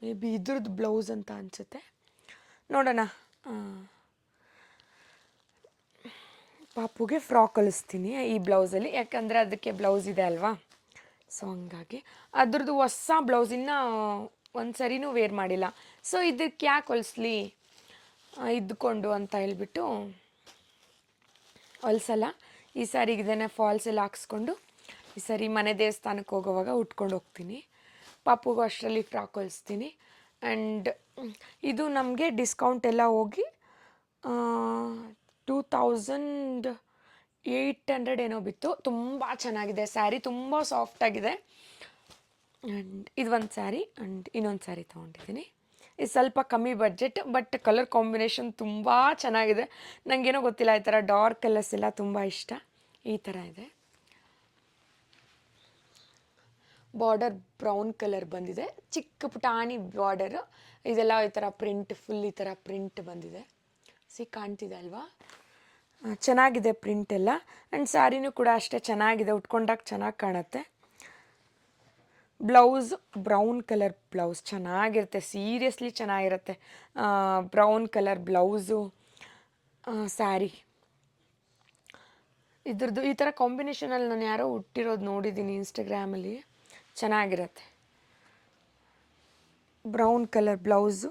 ಮೇ ಬಿ ಇದ್ರದ್ದು ಬ್ಲೌಸ್ ಅಂತ ಅನಿಸುತ್ತೆ, ನೋಡೋಣ. ಪಾಪುಗೆ ಫ್ರಾಕ್ ಹೊಲಿಸ್ತೀನಿ ಈ ಬ್ಲೌಸಲ್ಲಿ, ಯಾಕಂದರೆ ಅದಕ್ಕೆ ಬ್ಲೌಸ್ ಇದೆ ಅಲ್ವಾ, ಸೊ ಹಂಗಾಗಿ. ಅದ್ರದ್ದು ಹೊಸ ಬ್ಲೌಸ್ ಇನ್ನೂ ಒಂದು ಸರಿನೂ ವೇರ್ ಮಾಡಿಲ್ಲ, ಸೊ ಇದಕ್ಕೆ ಯಾಕೆ ಹೊಲಿಸ್ಲಿ ಇದ್ದುಕೊಂಡು ಅಂತ ಹೇಳ್ಬಿಟ್ಟು ಹೊಲ್ಸಲ್ಲ. ಈ ಸಾರಿಗೆ ಇದನ್ನೇ ಫಾಲ್ಸ್ ಎಲ್ಲ ಹಾಕ್ಸ್ಕೊಂಡು ಈ ಸರಿ ಮನೆ ದೇವಸ್ಥಾನಕ್ಕೆ ಹೋಗೋವಾಗ ಉಟ್ಕೊಂಡು ಹೋಗ್ತೀನಿ. ಪಾಪುಗೂ ಅಷ್ಟರಲ್ಲಿ ಫ್ರಾಕ್ ಹೊಲಿಸ್ತೀನಿ. ಆ್ಯಂಡ್ ಇದು ನಮಗೆ ಡಿಸ್ಕೌಂಟ್ ಎಲ್ಲ ಹೋಗಿ 2800 ಏನೋ ಬಿತ್ತು. ತುಂಬ ಚೆನ್ನಾಗಿದೆ ಸ್ಯಾರಿ, ತುಂಬ ಸಾಫ್ಟಾಗಿದೆ. ಆ್ಯಂಡ್ ಇದು ಒಂದು ಸ್ಯಾರಿ ಆ್ಯಂಡ್ ಇನ್ನೊಂದು ಸ್ಯಾರಿ ತೊಗೊಂಡಿದ್ದೀನಿ. ಇದು ಸ್ವಲ್ಪ ಕಮ್ಮಿ ಬಡ್ಜೆಟ್, ಬಟ್ ಕಲರ್ ಕಾಂಬಿನೇಷನ್ ತುಂಬ ಚೆನ್ನಾಗಿದೆ. ನನಗೇನೋ ಗೊತ್ತಿಲ್ಲ, ಈ ಥರ ಡಾರ್ಕ್ ಕಲರ್ಸ್ ಎಲ್ಲ ತುಂಬ ಇಷ್ಟ. ಈ ಥರ ಇದೆ, ಬಾರ್ಡರ್ ಬ್ರೌನ್ ಕಲರ್ ಬಂದಿದೆ, ಚಿಕ್ಕ ಪುಟಾಣಿ ಬಾರ್ಡರು. ಇದೆಲ್ಲ ಈ ಥರ ಪ್ರಿಂಟ್, ಫುಲ್ ಈ ಥರ ಪ್ರಿಂಟ್ ಬಂದಿದೆ, ಕಾಣ್ತಿದೆ ಅಲ್ವಾ, ಚೆನ್ನಾಗಿದೆ ಪ್ರಿಂಟ್ ಎಲ್ಲ. ಆ್ಯಂಡ್ ಸ್ಯಾರಿನೂ ಕೂಡ ಅಷ್ಟೇ ಚೆನ್ನಾಗಿದೆ, ಉಟ್ಕೊಂಡಾಗ ಚೆನ್ನಾಗಿ ಕಾಣುತ್ತೆ. ಬ್ಲೌಸ್ ಬ್ರೌನ್ ಕಲರ್ ಬ್ಲೌಸ್ ಚೆನ್ನಾಗಿರುತ್ತೆ, ಸೀರಿಯಸ್ಲಿ ಚೆನ್ನಾಗಿರುತ್ತೆ. ಬ್ರೌನ್ ಕಲರ್ ಬ್ಲೌಸು ಸ್ಯಾರಿ, ಇದ್ರದ್ದು ಈ ಥರ ಕಾಂಬಿನೇಷನಲ್ಲಿ ನಾನು ಯಾರೋ ಹುಟ್ಟಿರೋದು ನೋಡಿದ್ದೀನಿ ಇನ್ಸ್ಟಾಗ್ರಾಮಲ್ಲಿ, ಚೆನ್ನಾಗಿರುತ್ತೆ. ಬ್ರೌನ್ ಕಲರ್ ಬ್ಲೌಸು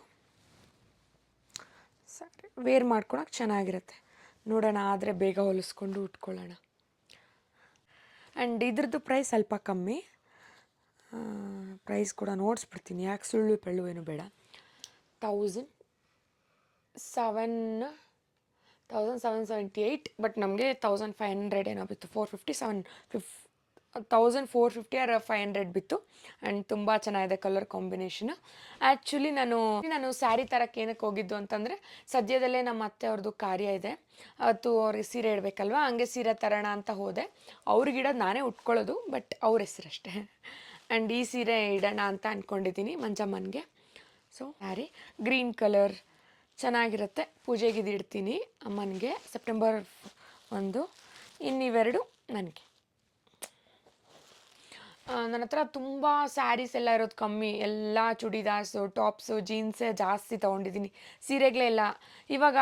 ಸರಿ, ವೇರ್ ಮಾಡ್ಕೊಳಕ್ಕೆ ಚೆನ್ನಾಗಿರುತ್ತೆ. ನೋಡೋಣ, ಆದರೆ ಬೇಗ ಹೊಲಿಸ್ಕೊಂಡು ಉಟ್ಕೊಳ್ಳೋಣ. ಆ್ಯಂಡ್ ಇದ್ರದ್ದು ಪ್ರೈಸ್ ಸ್ವಲ್ಪ ಕಮ್ಮಿ, ಪ್ರೈಸ್ ಕೂಡ ನೋಡಿಸ್ಬಿಡ್ತೀನಿ, ಯಾಕೆ ಸುಳ್ಳು ಪಳ್ಳು ಏನು ಬೇಡ. 1778, ಬಟ್ ನಮಗೆ 1500 ಏನೋ ಬಿತ್ತು, 1450 ಆರ್ 500 ಬಿತ್ತು. ಆ್ಯಂಡ್ ತುಂಬ ಚೆನ್ನಾಗಿದೆ ಕಲರ್ ಕಾಂಬಿನೇಷನು. ಆ್ಯಕ್ಚುಲಿ ನಾನು ಸ್ಯಾರಿ ತರಕ್ಕೆ ಏನಕ್ಕೆ ಹೋಗಿದ್ದು ಅಂತಂದರೆ, ಸದ್ಯದಲ್ಲೇ ನಮ್ಮ ಅತ್ತೆ ಅವ್ರದ್ದು ಕಾರ್ಯ ಇದೆ, ಅವತ್ತು ಅವ್ರಿಗೆ ಸೀರೆ ಇಡಬೇಕಲ್ವ, ಹಂಗೆ ಸೀರೆ ತರೋಣ ಅಂತ ಹೋದೆ. ಅವ್ರಿಗಿಡೋದು ನಾನೇ ಉಟ್ಕೊಳ್ಳೋದು, ಬಟ್ ಅವ್ರ ಹೆಸರಷ್ಟೇ. ಆ್ಯಂಡ್ ಈ ಸೀರೆ ಇಡೋಣ ಅಂತ ಅಂದ್ಕೊಂಡಿದ್ದೀನಿ ಮಂಜಮ್ಮನಿಗೆ. ಸೊ ಸ್ಯಾರಿ ಗ್ರೀನ್ ಕಲರ್ ಚೆನ್ನಾಗಿರುತ್ತೆ, ಪೂಜೆಗೆ ಇದು ಇಡ್ತೀನಿ ಅಮ್ಮನಿಗೆ, ಸೆಪ್ಟೆಂಬರ್ 1. ಇನ್ನಿವೆರಡು ನನಗೆ. ನನ್ನ ಹತ್ರ ತುಂಬ ಸ್ಯಾರೀಸ್ ಎಲ್ಲ ಇರೋದು ಕಮ್ಮಿ, ಎಲ್ಲ ಚೂಡಿದಾರ್ಸು, ಟಾಪ್ಸು, ಜೀನ್ಸೇ ಜಾಸ್ತಿ ತೊಗೊಂಡಿದ್ದೀನಿ. ಸೀರೆಗಳೇ ಇಲ್ಲ, ಇವಾಗ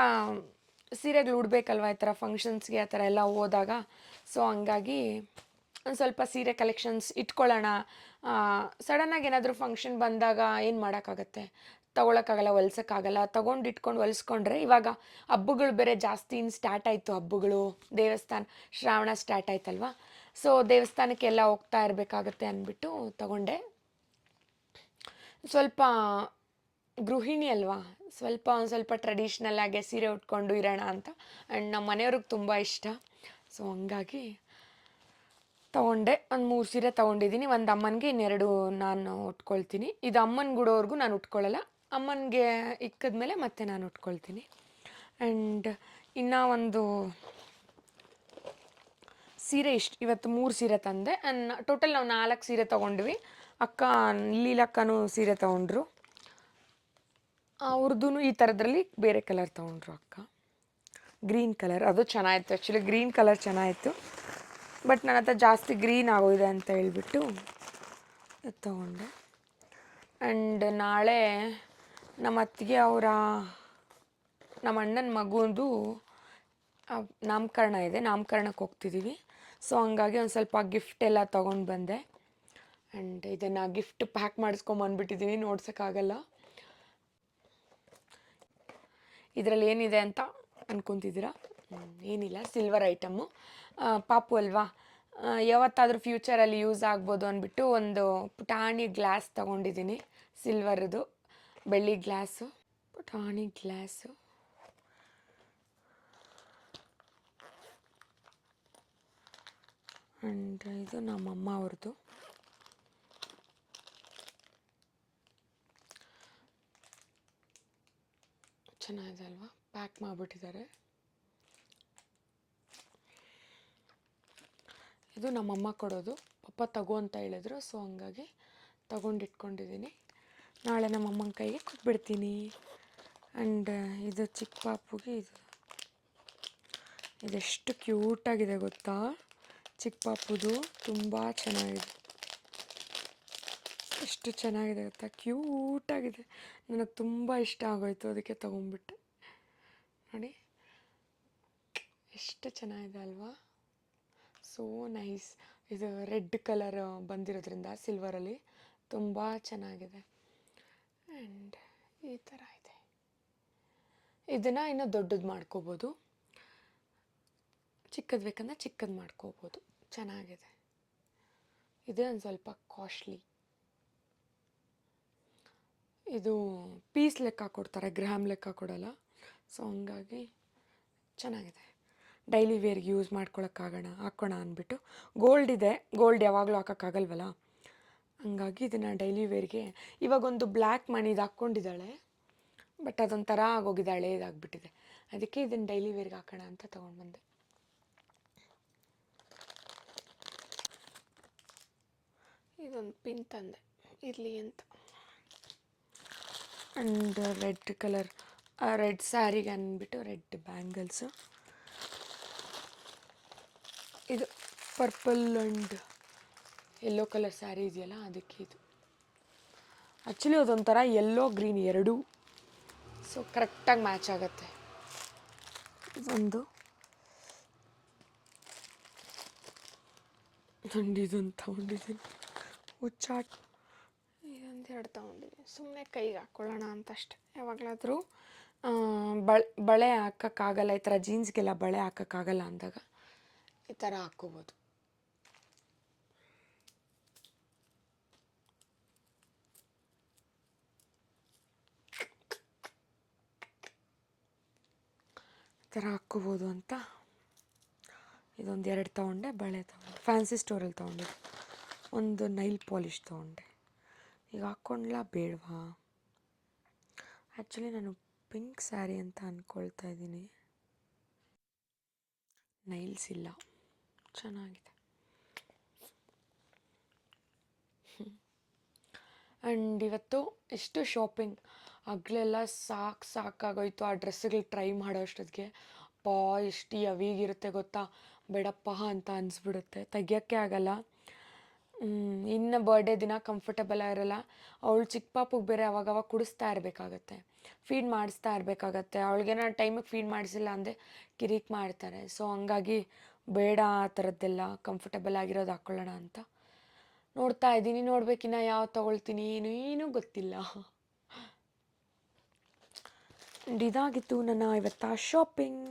ಸೀರೆಗಳು ಉಡಬೇಕಲ್ವ ಈ ಥರ ಫಂಕ್ಷನ್ಸ್ಗೆ ಆ ಥರ ಎಲ್ಲ ಹೋದಾಗ, ಸೊ ಹಂಗಾಗಿ ಒಂದು ಸ್ವಲ್ಪ ಸೀರೆ ಕಲೆಕ್ಷನ್ಸ್ ಇಟ್ಕೊಳ್ಳೋಣ. ಸಡನ್ನಾಗಿ ಏನಾದರೂ ಫಂಕ್ಷನ್ ಬಂದಾಗ ಏನು ಮಾಡೋಕ್ಕಾಗತ್ತೆ, ತೊಗೊಳಕ್ಕಾಗಲ್ಲ, ಹೊಲ್ಸೋಕ್ಕಾಗಲ್ಲ, ತೊಗೊಂಡು ಇಟ್ಕೊಂಡು ಹೊಲಿಸ್ಕೊಂಡ್ರೆ. ಇವಾಗ ಹಬ್ಬಗಳು ಬೇರೆ ಜಾಸ್ತಿ ಸ್ಟಾರ್ಟ್ ಆಯಿತು, ಹಬ್ಬಗಳು, ದೇವಸ್ಥಾನ, ಶ್ರಾವಣ ಸ್ಟಾರ್ಟ್ ಆಯ್ತಲ್ವ, ಸೊ ದೇವಸ್ಥಾನಕ್ಕೆಲ್ಲ ಹೋಗ್ತಾ ಇರಬೇಕಾಗತ್ತೆ ಅಂದ್ಬಿಟ್ಟು ತೊಗೊಂಡೆ. ಸ್ವಲ್ಪ ಗೃಹಿಣಿ ಅಲ್ವಾ, ಒಂದು ಸ್ವಲ್ಪ ಟ್ರೆಡಿಷ್ನಲ್ ಆಗಿ ಸೀರೆ ಉಟ್ಕೊಂಡು ಇರೋಣ ಅಂತ. ಆ್ಯಂಡ್ ನಮ್ಮ ಮನೆಯವ್ರಿಗೆ ತುಂಬ ಇಷ್ಟ, ಸೊ ಹಂಗಾಗಿ ತೊಗೊಂಡೆ. ಒಂದು 3 ಸೀರೆ ತೊಗೊಂಡಿದ್ದೀನಿ, ಒಂದು ಅಮ್ಮನಿಗೆ, ಇನ್ನೆರಡು ನಾನು ಉಟ್ಕೊಳ್ತೀನಿ. ಇದು ಅಮ್ಮನ ಗುಡೋವರೆಗೂ ನಾನು ಉಟ್ಕೊಳ್ಳಲ್ಲ, ಅಮ್ಮನಿಗೆ ಇಕ್ಕದ್ಮೇಲೆ ಮತ್ತೆ ನಾನು ಉಟ್ಕೊಳ್ತೀನಿ. ಆ್ಯಂಡ್ ಇನ್ನೂ ಒಂದು ಸೀರೆ ಇವತ್ತು 3 ಸೀರೆ ತಂದೆ. ಟೋಟಲ್ ನಾವು 4 ಸೀರೆ ತೊಗೊಂಡ್ವಿ. ಲೀಲಕ್ಕನೂ ಸೀರೆ ತೊಗೊಂಡ್ರು, ಅವ್ರದ್ದು ಈ ಥರದ್ರಲ್ಲಿ ಬೇರೆ ಕಲರ್ ತೊಗೊಂಡ್ರು ಅಕ್ಕ, ಗ್ರೀನ್ ಕಲರ್, ಅದು ಚೆನ್ನಾಗಿತ್ತು. ಆ್ಯಕ್ಚುಲಿ ಗ್ರೀನ್ ಕಲರ್ ಚೆನ್ನಾಗಿತ್ತು, ಬಟ್ ನನ್ನ ಹತ್ರ ಜಾಸ್ತಿ ಗ್ರೀನ್ ಆಗೋಗಿದೆ ಅಂತ ಹೇಳ್ಬಿಟ್ಟು ತೊಗೊಂಡೆ. ಆ್ಯಂಡ್ ನಾಳೆ ನಮ್ಮ ಅತ್ತಿಗೆ ನಮ್ಮ ಅಣ್ಣನ ಮಗುಂದು ನಾಮಕರಣ ಇದೆ, ನಾಮಕರಣಕ್ಕೆ ಹೋಗ್ತಿದ್ದೀವಿ. ಸೊ ಹಂಗಾಗಿ ಒಂದು ಸ್ವಲ್ಪ ಗಿಫ್ಟ್ ಎಲ್ಲ ತೊಗೊಂಡು ಬಂದೆ. ಆ್ಯಂಡ್ ಇದನ್ನು ಗಿಫ್ಟ್ ಪ್ಯಾಕ್ ಮಾಡಿಸ್ಕೊಂಬಂದ್ಬಿಟ್ಟಿದ್ದೀನಿ, ನೋಡ್ಸೋಕ್ಕಾಗಲ್ಲ. ಇದರಲ್ಲಿ ಏನಿದೆ ಅಂತ ಅಂದ್ಕೊತಿದ್ದೀರಾ? ಏನಿಲ್ಲ, ಸಿಲ್ವರ್ ಐಟಮ್ಮು, ಪಾಪು ಅಲ್ವಾ, ಯಾವತ್ತಾದರೂ ಫ್ಯೂಚರಲ್ಲಿ ಯೂಸ್ ಆಗ್ಬೋದು ಅಂದ್ಬಿಟ್ಟು ಒಂದು ಪುಟಾಣಿ ಗ್ಲಾಸ್ ತೊಗೊಂಡಿದ್ದೀನಿ, ಸಿಲ್ವರ್ದು, ಬೆಳ್ಳಿ ಗ್ಲಾಸು, ಪುಟಾಣಿ ಗ್ಲಾಸು. ಆ್ಯಂಡ್ ಇದು ನಮ್ಮಮ್ಮ ಅವ್ರದ್ದು. ಚೆನ್ನಾಗಿದೆ ಅಲ್ವಾ, ಪ್ಯಾಕ್ ಮಾಡಿಬಿಟ್ಟಿದ್ದಾರೆ. ಇದು ನಮ್ಮಮ್ಮ ಕೊಡೋದು, ಪಪ್ಪ ತಗೋ ಅಂತ ಹೇಳಿದ್ರು, ಸೊ ಹಂಗಾಗಿ ತಗೊಂಡಿಟ್ಕೊಂಡಿದ್ದೀನಿ. ನಾಳೆ ನಮ್ಮಮ್ಮನ ಕೈಗೆ ಕೊಟ್ಬಿಡ್ತೀನಿ. ಆ್ಯಂಡ್ ಇದು ಚಿಕ್ಕ ಪಾಪುಗೆ ಇದೆಷ್ಟು ಕ್ಯೂಟಾಗಿದೆ ಗೊತ್ತಾ, ಚಿಕ್ಕ ಪಾಪುದು ತುಂಬ ಚೆನ್ನಾಗಿದೆ. ಎಷ್ಟು ಚೆನ್ನಾಗಿದೆ ಗೊತ್ತಾ, ಕ್ಯೂಟಾಗಿದೆ. ನನಗೆ ತುಂಬ ಇಷ್ಟ ಆಗೋಯ್ತು, ಅದಕ್ಕೆ ತೊಗೊಂಡ್ಬಿಟ್ಟೆ. ನೋಡಿ ಎಷ್ಟು ಚೆನ್ನಾಗಿದೆ ಅಲ್ವಾ, ಸೋ ನೈಸ್. ಇದು ರೆಡ್ ಕಲರ್ ಬಂದಿರೋದ್ರಿಂದ ಸಿಲ್ವರಲ್ಲಿ ತುಂಬ ಚೆನ್ನಾಗಿದೆ. ಆ್ಯಂಡ್ ಈ ಥರ ಇದೆ. ಇದನ್ನು ಇನ್ನೂ ದೊಡ್ಡದು ಮಾಡ್ಕೋಬೋದು, ಚಿಕ್ಕದು ಬೇಕಂದ್ರೆ ಚಿಕ್ಕದು ಮಾಡ್ಕೋಬೋದು. ಚೆನ್ನಾಗಿದೆ. ಇದೇ ಒಂದು ಸ್ವಲ್ಪ ಕಾಸ್ಟ್ಲಿ. ಇದು ಪೀಸ್ ಲೆಕ್ಕ ಕೊಡ್ತಾರೆ, ಗ್ರಾಮ್ ಲೆಕ್ಕ ಕೊಡಲ್ಲ. ಸೊ ಹಂಗಾಗಿ ಚೆನ್ನಾಗಿದೆ. ಡೈಲಿ ವೇರ್ಗೆ ಯೂಸ್ ಹಾಕೋಣ ಅಂದ್ಬಿಟ್ಟು. ಗೋಲ್ಡ್ ಇದೆ, ಗೋಲ್ಡ್ ಯಾವಾಗಲೂ ಹಾಕೋಕ್ಕಾಗಲ್ವಲ್ಲ, ಹಂಗಾಗಿ ಇದನ್ನು ಡೈಲಿ ವೇರ್ಗೆ. ಇವಾಗೊಂದು ಬ್ಲ್ಯಾಕ್ ಮಣಿದು ಹಾಕ್ಕೊಂಡಿದ್ದಾಳೆ, ಬಟ್ ಅದೊಂಥರ ಆಗೋಗಿದೆ, ಹಳೇದಾಗ್ಬಿಟ್ಟಿದೆ. ಅದಕ್ಕೆ ಇದನ್ನು ಡೈಲಿ ವೇರ್ಗೆ ಹಾಕೋಣ ಅಂತ ತೊಗೊಂಡ್ಬಂದೆ. ಇದೊಂದು ಪಿನ್ ತಂದೆ, ಇರಲಿ ಅಂತ. ಆ್ಯಂಡ್ ರೆಡ್ ಕಲರ್, ರೆಡ್ ಸ್ಯಾರಿಗೆ ಅಂದ್ಬಿಟ್ಟು ರೆಡ್ ಬ್ಯಾಂಗಲ್ಸು. ಇದು purple and yellow colour sari ಇದೆಯಲ್ಲ, ಅದಕ್ಕೆ ಇದು. ಆ್ಯಕ್ಚುಲಿ ಅದೊಂಥರ ಯೆಲ್ಲೋ ಗ್ರೀನ್ ಎರಡೂ, ಸೊ ಕರೆಕ್ಟಾಗಿ ಮ್ಯಾಚ್ ಆಗುತ್ತೆ. ಇದೊಂದು ಇದೊಂದು ತೊಗೊಂಡಿದ್ದೀನಿ, ಹುಚ್ಚಾಟ್. ಇದೊಂದು ಎರಡು ತೊಗೊಂಡಿದ್ದೀನಿ, ಸುಮ್ಮನೆ ಕೈಗೆ ಹಾಕ್ಕೊಳ್ಳೋಣ ಅಂತ ಅಷ್ಟೆ. ಯಾವಾಗಲಾದರೂ ಬಳೆ ಹಾಕೋಕ್ಕಾಗಲ್ಲ, ಈ ಥರ ಜೀನ್ಸ್ಗೆಲ್ಲ ಬಳೆ ಹಾಕೋಕ್ಕಾಗಲ್ಲ ಅಂದಾಗ ಈ ಥರ ಹಾಕ್ಕೋಬೋದು. ಈ ಥರ ಹಾಕ್ಕೋಬೋದು ಅಂತ ಇದೊಂದು ಎರಡು ತೊಗೊಂಡೆ. ಬಳೆ ತೊಗೊಂಡೆ, ಫ್ಯಾನ್ಸಿ ಸ್ಟೋರಲ್ಲಿ ತೊಗೊಂಡಿದ್ದೆ. ಒಂದು ನೈಲ್ ಪಾಲಿಶ್ ತೊಗೊಂಡೆ. ಈಗ ಹಾಕ್ಕೊಂಡ್ಲಾ ಬೇಡವಾ? ಆ್ಯಕ್ಚುಲಿ ನಾನು ಪಿಂಕ್ ಸ್ಯಾರಿ ಅಂತ ಅಂದ್ಕೊಳ್ತಾ ಇದ್ದೀನಿ. ನೈಲ್ಸ್ ಇಲ್ಲ, ಚೆನ್ನಾಗಿದೆ. ಆ್ಯಂಡ್ ಇವತ್ತು ಎಷ್ಟು ಶಾಪಿಂಗ್, ಹಗಲೆಲ್ಲ ಸಾಕಾಗೋಯ್ತು ಆ ಡ್ರೆಸ್ಸುಗಳು ಟ್ರೈ ಮಾಡೋ ಅಷ್ಟೊತ್ತಿಗೆ. ಎಷ್ಟು ಯವಿಗಿರುತ್ತೆ ಗೊತ್ತಾ, ಬೇಡಪ್ಪ ಅಂತ ಅನಿಸ್ಬಿಡುತ್ತೆ, ತೆಗಿಯೋಕ್ಕೆ ಆಗಲ್ಲ. ಇನ್ನು ಬರ್ಡೇ ದಿನ ಕಂಫರ್ಟಬಲ್ ಆಗಿರಲ್ಲ. ಅವಳು ಚಿಕ್ಕ ಪಾಪುಗೆ ಬೇರೆ ಅವಾಗವಾಗ ಕುಡಿಸ್ತಾ ಇರಬೇಕಾಗತ್ತೆ, ಫೀಡ್ ಮಾಡಿಸ್ತಾ ಇರಬೇಕಾಗತ್ತೆ. ಅವಳಿಗೇನೋ ಟೈಮಿಗೆ ಫೀಡ್ ಮಾಡಿಸಿಲ್ಲ ಅಂದರೆ ಕಿರಿಕ್ ಮಾಡ್ತಾರೆ. ಸೊ ಹಂಗಾಗಿ ಬೇಡ ಆ ಥರದ್ದೆಲ್ಲ, ಕಂಫರ್ಟಬಲ್ ಆಗಿರೋದು ಹಾಕ್ಕೊಳ್ಳೋಣ ಅಂತ ನೋಡ್ತಾ ಇದ್ದೀನಿ. ನೋಡ್ಬೇಕಿನ್ನ ಯಾವ ತೊಗೊಳ್ತೀನಿ ಏನೂ ಗೊತ್ತಿಲ್ಲ. ಆ್ಯಂಡ್ ಇದಾಗಿತ್ತು ನನ್ನ ಇವತ್ತ ಶಾಪಿಂಗ್.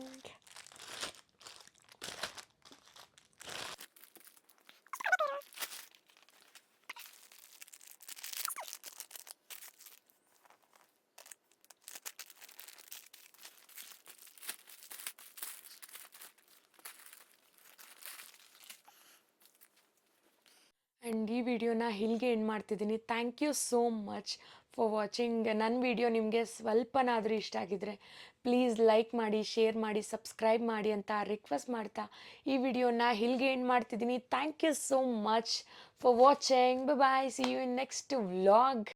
ಆ್ಯಂಡ್ ಈ ವಿಡಿಯೋನ ಇಲ್ಲಿಗೆ ಎಂಡ್ ಮಾಡ್ತಿದ್ದೀನಿ. Thank you so much for watching. ನನ್ನ ವಿಡಿಯೋ ನಿಮಗೆ ಸ್ವಲ್ಪನಾದರೂ ಇಷ್ಟ ಆಗಿದ್ದರೆ ಪ್ಲೀಸ್ ಲೈಕ್ ಮಾಡಿ, ಶೇರ್ ಮಾಡಿ, ಸಬ್ಸ್ಕ್ರೈಬ್ ಮಾಡಿ ಅಂತ ರಿಕ್ವೆಸ್ಟ್ ಮಾಡ್ತಾ ಈ ವಿಡಿಯೋನ ಇಲ್ಲಿಗೆ ಎಂಡ್ ಮಾಡ್ತಿದ್ದೀನಿ. Thank you so much for watching. Bye, see you in next vlog.